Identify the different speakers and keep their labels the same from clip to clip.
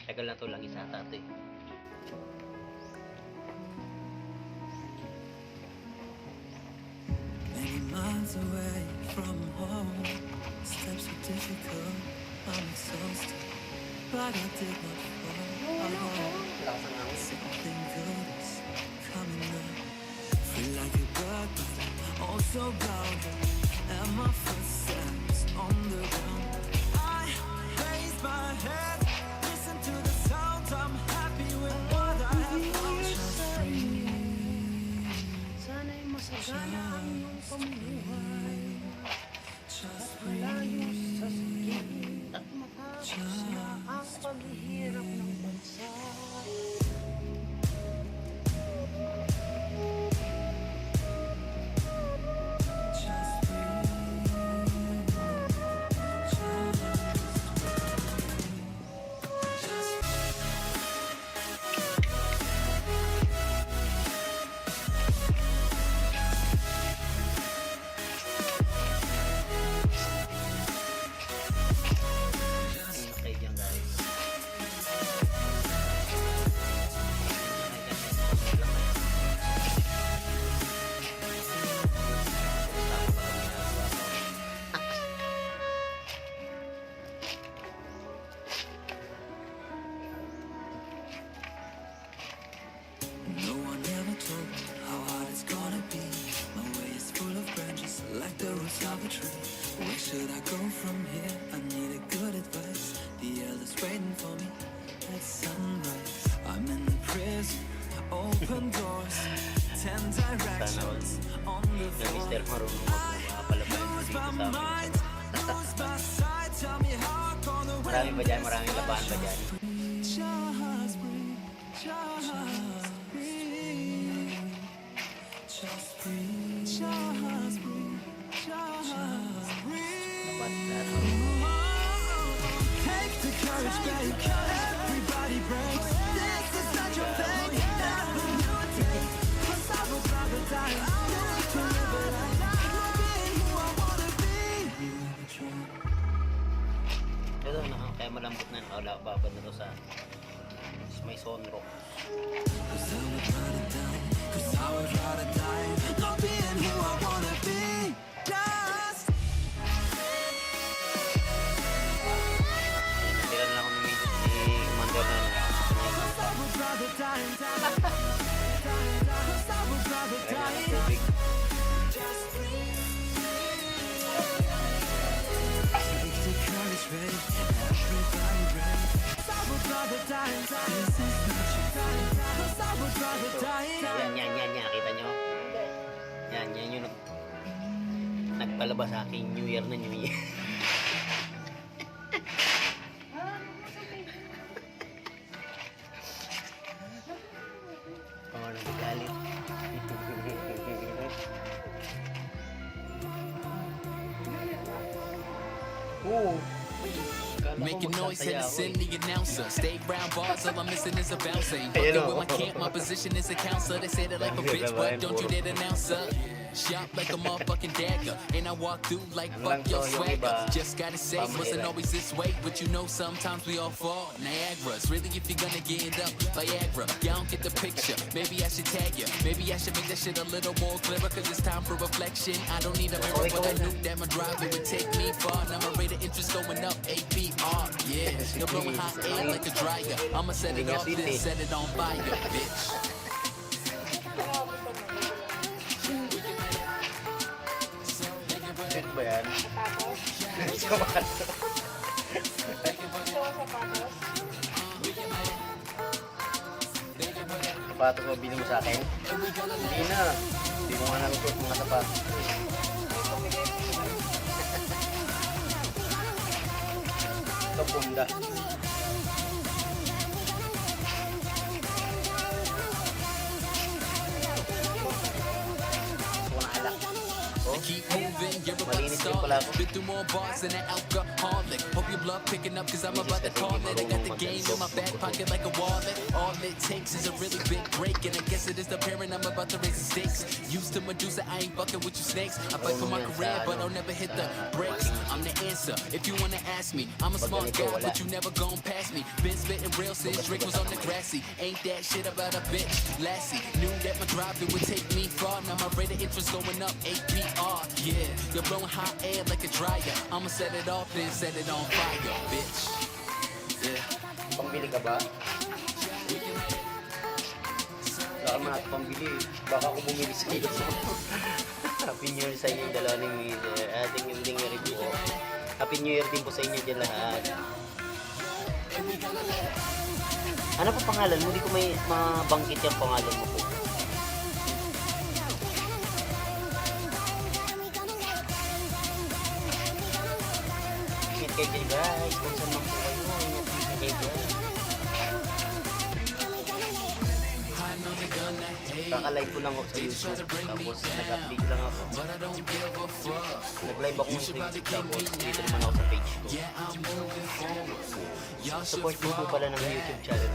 Speaker 1: Tagal na to, lagi sa tato eh.
Speaker 2: Many miles away from home, steps are difficult, I'm exhausted, but I did not fall. Something good is coming up. Feel like a bird, but I'm also bound. And my footsteps on the ground. I raise my head, listen to the sounds. I'm happy with what I have found. Just breathe.
Speaker 3: Sana'y masagana ang iyong pamumuhay.
Speaker 2: Just
Speaker 3: Malayo sa
Speaker 2: breathe.
Speaker 3: sakit at matapos na ang paghihirap ng bansa.
Speaker 2: Just breathe.
Speaker 1: Ano kayo dyan guys?
Speaker 2: No one ever told me how hard it's gonna be. My way is full of branches, like the roots of a tree. Where should I go from here? I need a good advice. The elders waiting for me at sunrise. I'm in the prison, open doors, 10 directions on the
Speaker 1: Yung
Speaker 2: floor.
Speaker 1: Mr. Marunong magpapalabas
Speaker 2: Lose
Speaker 1: dito
Speaker 2: my
Speaker 1: sa amin.
Speaker 2: mind, lose my sight. Tell me how I'm gonna win.
Speaker 1: Marami ba dyan? Maraming labahan ba dyan?
Speaker 2: Just breathe, just breathe, just breathe, just breathe, just breathe.
Speaker 1: Dapat lahat.
Speaker 2: Take the courage, babe. Everybody breaks. This is not your fate. Never knew it take. 'Cause I would rather die to live it out. Being who I wanna be.
Speaker 1: Ito na, kaya malambot na nakalababad na to sa may sunrock.
Speaker 2: 'Cause I would rather die. 'Cause I would rather die. Not being who I wanna be. Just
Speaker 1: Tira na ako ni Commander na
Speaker 2: Cause I would rather die and die. Cause I would rather
Speaker 1: kaya
Speaker 2: die.
Speaker 1: na tubig.
Speaker 2: Just breathe. Take the courage, babe. Everybody brave. Cause I would rather die and die. This is not your time. Cause I would rather die.
Speaker 1: Yan. Kita nyo? Yan yung nagpalabas sa aking New Year na New Year. Oh, nagagalit. Oh!
Speaker 4: Making noise and send the announcer. Stay round bars, all I'm missing is a bounce. Ain't
Speaker 1: Hey,
Speaker 4: fucking
Speaker 1: hello.
Speaker 4: with my camp, my position is a counselor. They say that like a bitch, but don't you dare denounce her. Shop like a motherfucking dagger, and I walk through like fuck your swagger. Just gotta say, wasn't always this way, but you know sometimes we all fall. Niagara's really if you're gonna get it up, Viagra. Y'all don't get the picture. Maybe I should tag you. Maybe I should make that shit a little more clearer, cause it's time for reflection. I don't need a mirror, but I knew that my drive it would take me far. Now my rate of interest going up, APR, yeah. You're blowing hot air like a dryer. I'ma set it off, then set it on fire, bitch.
Speaker 1: Shit ba yan? Sapatos mo bili mo sa akin? Hindi na. Hindi mo nga nalutot mga sapatos. Ito punda.
Speaker 4: Keep moving, you're about to start. Been through more bars than an alcoholic. Hope your blood picking up, cause I'm about to call it. I got the game in my back pocket like a wallet. All all it takes is a really big break. And I guess it is the parent I'm about to raise the stakes. Used to Medusa, I ain't fucking with you snakes. I fight for my career, but I'll never hit the brakes. I'm the answer, if you wanna ask me. I'm a smart guy, but you never gon' pass me. Been spitting real since Drake was on the grassy. Ain't that shit about a bitch, lassie. Knew that my drive, it would take me far. Now my rate of interest going up, APR. Yeah, you're blowing hot air like a dryer. I'ma set it off and set it on fire, bitch. Yeah.
Speaker 1: Pambili ka ba? Baka man ako pambili. Baka ako bumili sa iyo. Happy New Year sa inyo dalawa ng Wheezer. Ating ending review. Happy New Year din po sa inyo dyan lahat. Ano po pangalan mo? Hindi ko may mabanggit yung pangalan mo po. Ingat kayo dyan guys. Kung saan man po kayo. Ingat kayo dyan. Kakalive ko lang ako sa YouTube. Tapos nag-update lang ako. Nag-live ako sa YouTube. Tapos dito naman ako sa page ko. Support din po pala ng YouTube channel.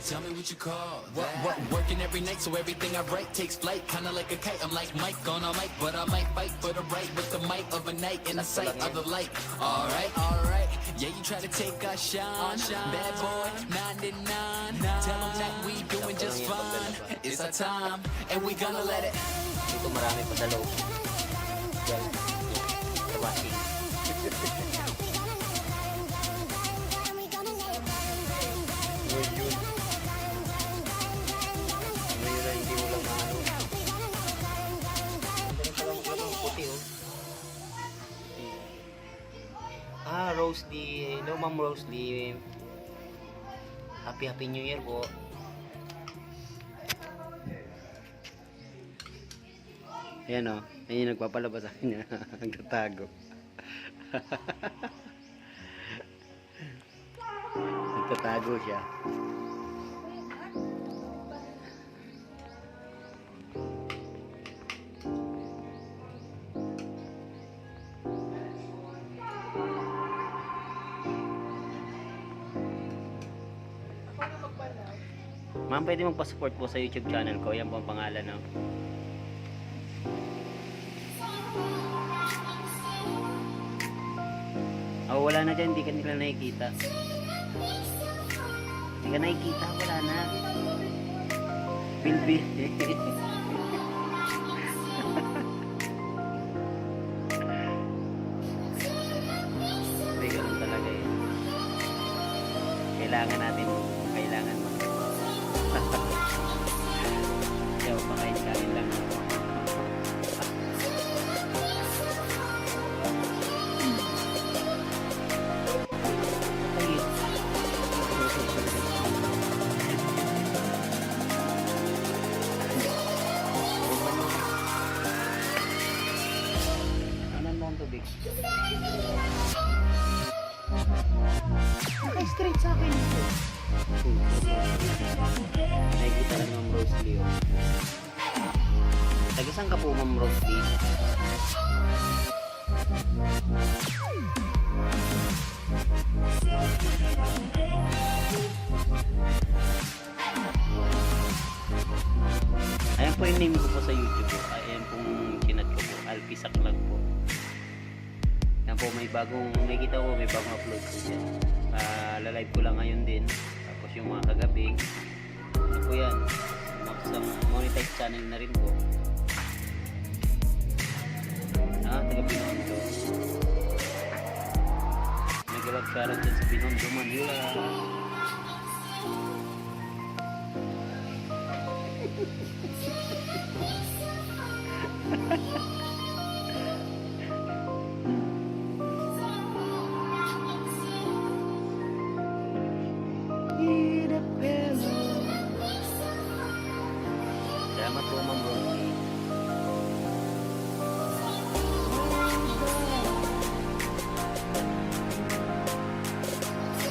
Speaker 4: Tell me what you call what? Working every night so everything I write takes flight. Kinda like a kite, I'm like Mike on a mic. But I might fight for the right with the might of a night in the sight of the light. Alright, alright. Yeah, you try to take our shine. Bad boy, 99. Tell them that we doing just fine. It's our time, and we gonna let it.
Speaker 1: Dito marami pa sa loob. Yan. Sa washing. Yun. Ngayon na hindi mo lang maano. Ganun pala maglamang puti oh. Ah, Rosalie. Hello Ma'am Rosalie. Happy New Year po. Ayan o. Ayan yung nagpapalabas sa kanya. Nagtatago. Nagtatago siya. Ma'am, pwede magpa-support po sa YouTube channel ko. Yan po ang pangalan, no? Oh, wala na dyan. Hindi ka nila nakikita. Hindi ka nakikita. Wala na. Bilbil. Hindi, ganun talaga eh. Kailangan natin. Kailangan mo. Yo, pakain-kain lang. Anan mo ang tubig?
Speaker 3: Naka-straight sa akin ito.
Speaker 1: Nakikita lang Ma'am Rosalie. Oh. Taga-saan ka po Ma'am Rosalie? Ayan po yung name ko po sa YouTube po. Ayan pong chinat ko po. Alpisak lang po. Ayan po may bagong, nakikita ko may bagong upload po dyan. Lalive ko lang ngayon din. Tapos yung mga kagabi. Ano po yan? Sa monetize channel na rin po. Taga Binondo. Nag-live ka rin dyan sa Binondo, Manila. Salamat po Ma'am Rosalie.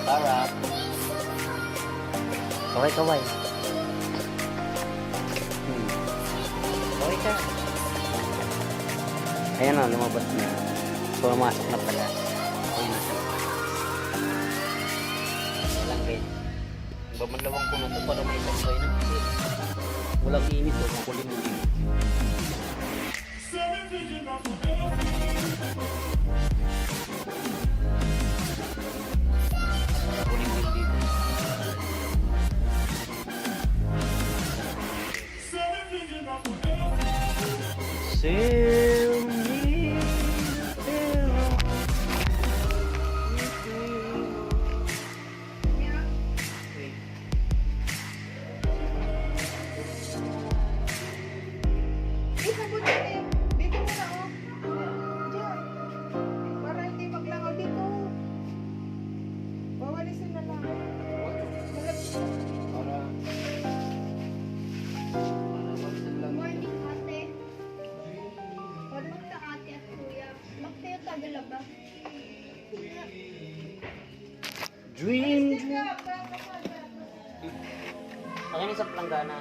Speaker 1: Sarap. Kaway-kaway. Kaway ka. Ayan na, lumabas na. Pumasok na pala. Okay na siya. Walang guys. Bamanlawang ko na to para may sabay na. Walang init o makulim ng init. Makulim din dito. Sail me, sail
Speaker 3: Dito mo dito. Dito mo na oh. Diyan. Para hindi maglangaw dito. Bawalisin na lang.
Speaker 5: Morning, ate. Morning sa ate at kuya. Magtayo tagal ba?
Speaker 1: Dream. Akin sa planggana.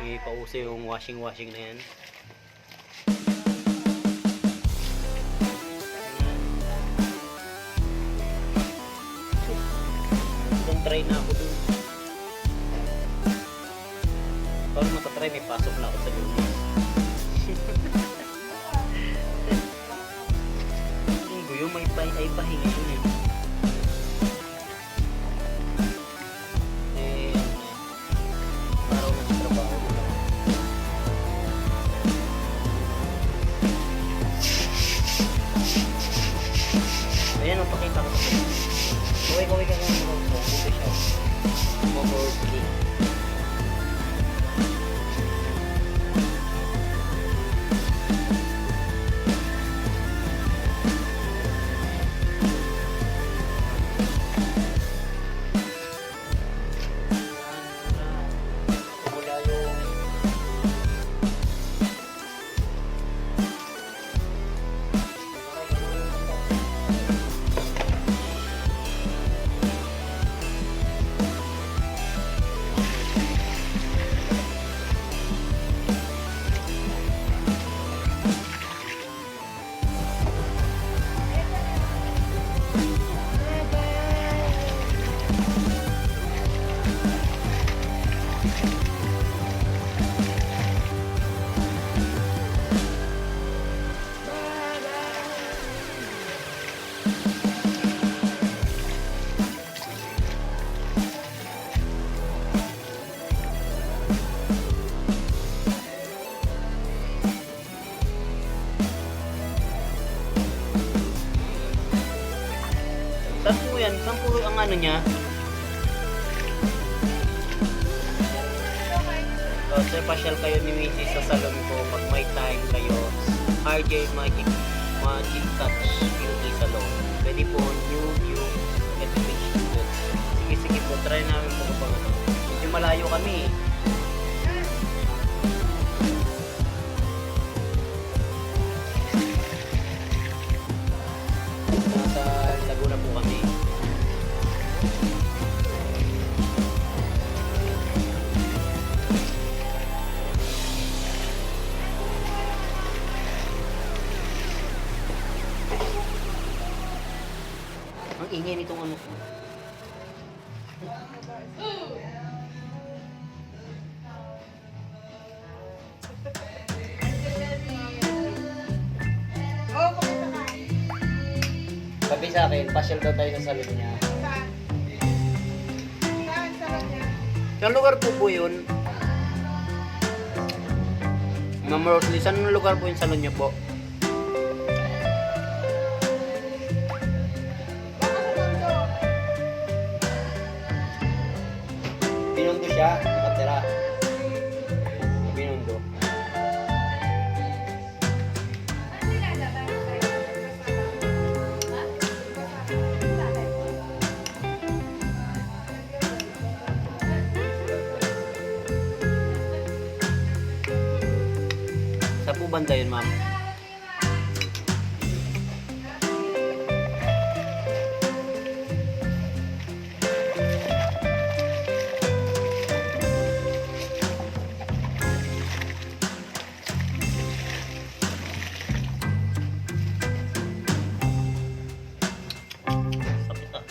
Speaker 1: Ipauso yung washing na yan. Itong try na ako dun. Pag matatry, may pasok na ako sa lunes. Linggo yun. Yung may ay pahinga yun eh. Araw ng trabaho. Ayan, ang pakita ko. Kaway ka nga mga buko siya. Mobility. Wala yung saan po yan? Saan po ang ano niya? Sir, pasyal kayo ni Mrs. sa salon ko pag may time kayo. RJ Magic Touch Beauty Salon. Pwede po, new view, education students. Sige po, try namin po kapag ano. Medyo malayo kami eh. Nasa Laguna po kami. Ang ingay nitong ano ko.
Speaker 3: Oh, kumusta ka?
Speaker 1: Sabi sa akin, pasyal daw tayo sa salon niya.
Speaker 3: Saan? Saan sa kanya?
Speaker 1: Saan lugar po yun? Ma'am Rosalie, saan lugar po yung salon niya po?
Speaker 3: Baka sa Tondo.
Speaker 1: Binundo siya, nakatira. Binundo. Saan po banda yun, ma'am? Sakit ah.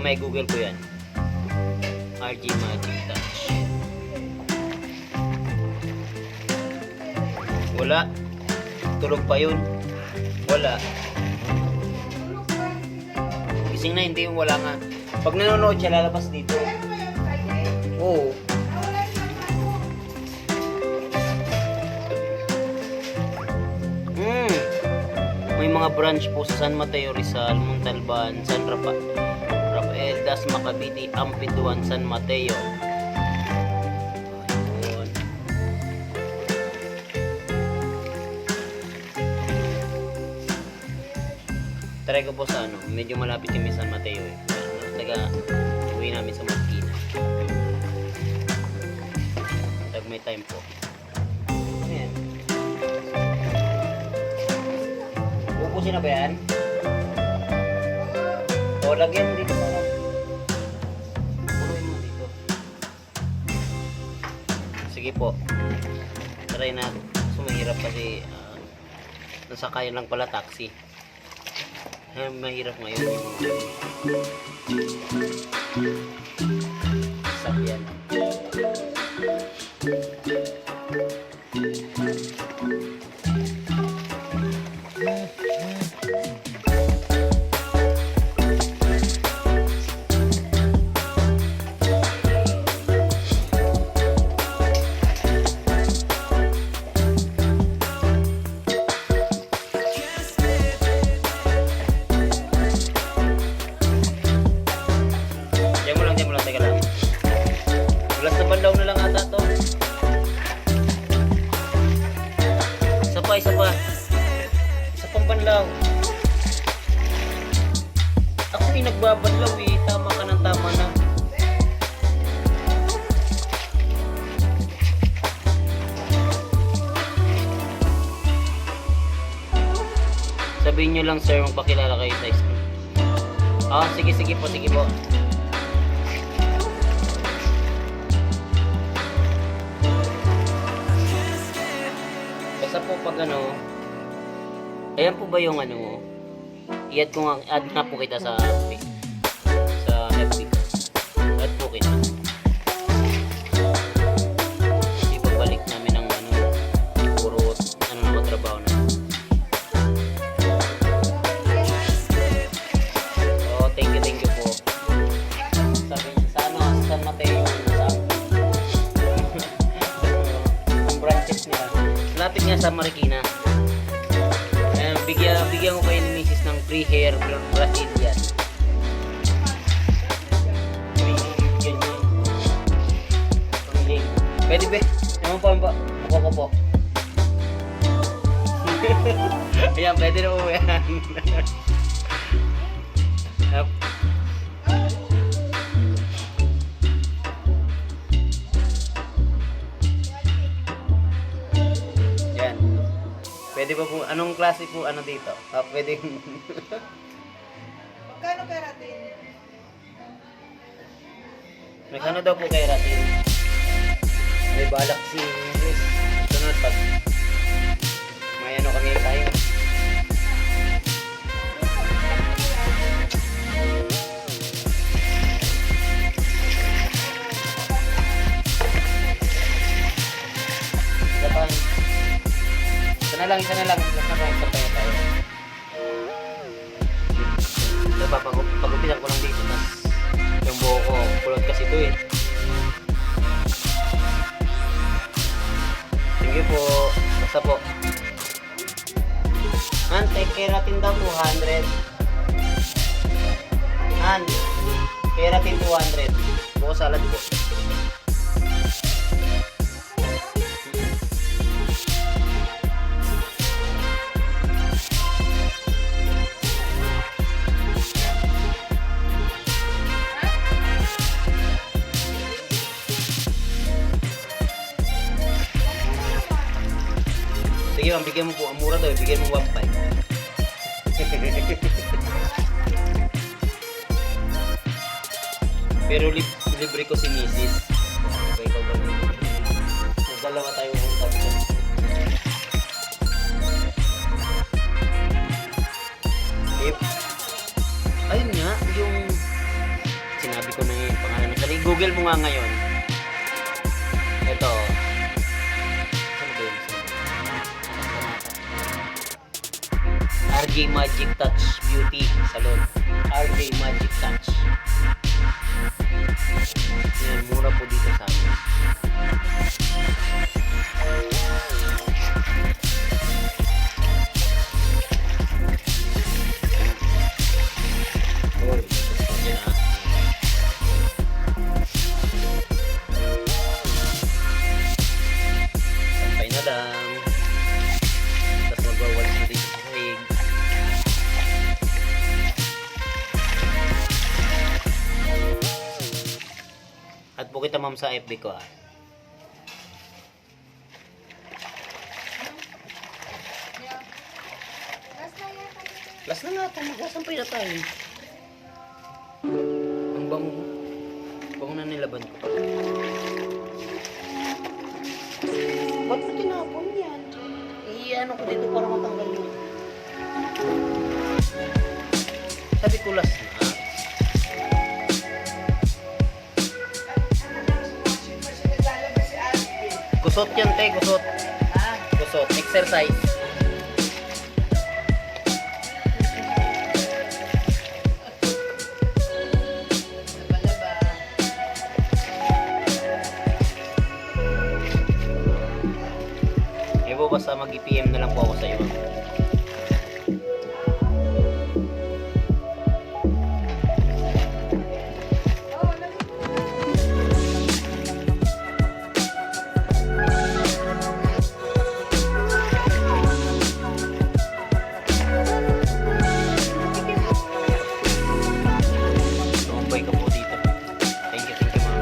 Speaker 1: May Google ko yan. RG Magic Touch. Wala. Tulog pa yun. Wala. Gising na, hindi yung wala nga. Pag nanonood siya, lalabas dito.
Speaker 3: Ano ba yung Friday?
Speaker 1: Oo.
Speaker 3: Wala yung ano.
Speaker 1: May mga branch po sa San Mateo, Rizal, Montalban, San Rafael, Dasma, Cavite, Ampituan, San Mateo. Ayun. Try ko po sa ano, medyo malapit kami San Mateo eh. Uwi namin sa Marikina. Pag may time po. Ayan. Ubusin na ba yan? O, lagyan mo dito para. Puruin mo dito. Sige po. Try na. So, mahirap kasi nasakayan lang pala taxi. Mahirap ngayon yung sakyan. nyo lang sir, magpakilala kayo sa school. Ah, sige po, sige po. Basta po pag ano, ayan po ba yung ano, i-add ko nga, add nga po kita sa FB. Sa FB ko. Add po kita. Ibabalik namin ang ano, puro ano na matrabaho na. Oh, thank you po. Sabi niya, sa ano, sa San Mateo, sa ang branches nila. Lapit nga sa Marikina. Bigyan ko kayo ni Mrs. ng free hair Brazilian. Yun. Pwede ba? Naman po ba? Ako ko po. Ayan, pwede na po yan. Yan. Pwede ba po, anong klase po ano dito? Ah, pwede.
Speaker 3: Magkano keratin?
Speaker 1: May ano daw po kay Ratin? May balak si Chris. Sunod pag may ano kami tayo. Isa na lang. Last na lang, sabay tayo. Diba, pag-upitan ko lang dito, mas yung buho ko, kulot kasi ito eh. Sige po, basta po. Han, take care natin daw 200. Han, care natin 200. Buko salad po. Sige, bigyan mo po. Ang mura daw, bigyan mo 1.5. Pero libre ko si Mrs. Okay, ikaw ba? Nagdalawa tayo ng tatlo. Ayun nga, yung sinabi ko na yung pangalan ng sarili. Google mo nga ngayon. Ito. RJ Magic Touch Beauty Salon. RJ Magic Touch. Yan, mura po dito sa amin. Oy, yan ah. Sampay na lang. Tapos magwawalis na dito sa sahig. At po kita ma'am sa FB ko ah. Last na nga ito, magwasampay na tayo. Ang bango. Bango na nilaban ko. Ba't mo tinapon yan? I-ano ko dito para matanggal yun. Sabi ko last na. Gusot yan te, gusot. Gusot, exercise. Evo, basta mag-PM na lang po ako sa iyo. Tumbay ka po dito. Thank you ma'am.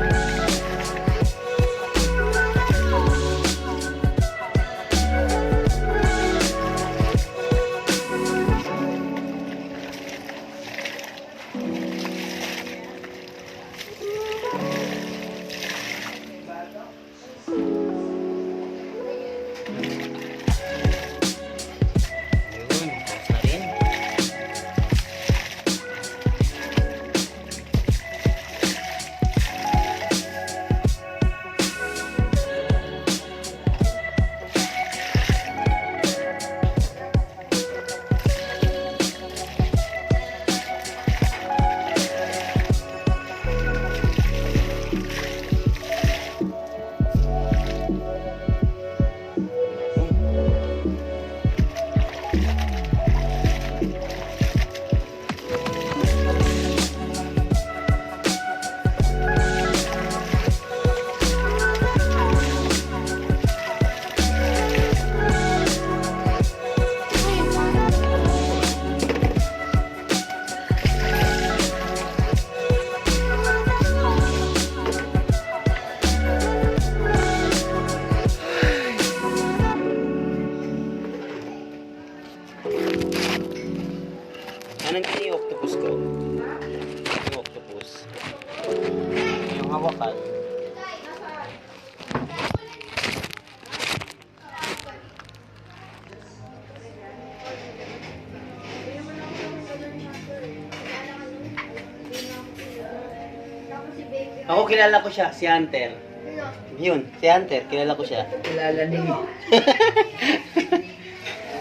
Speaker 1: Ang hawakan.
Speaker 5: Tapos si Baby.
Speaker 1: Ako kilala ko siya, si Hunter.
Speaker 5: Ano?
Speaker 1: Yun, si Hunter, kilala ko siya.
Speaker 3: Kilala niyo.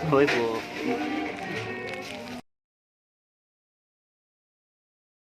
Speaker 1: Hoy po.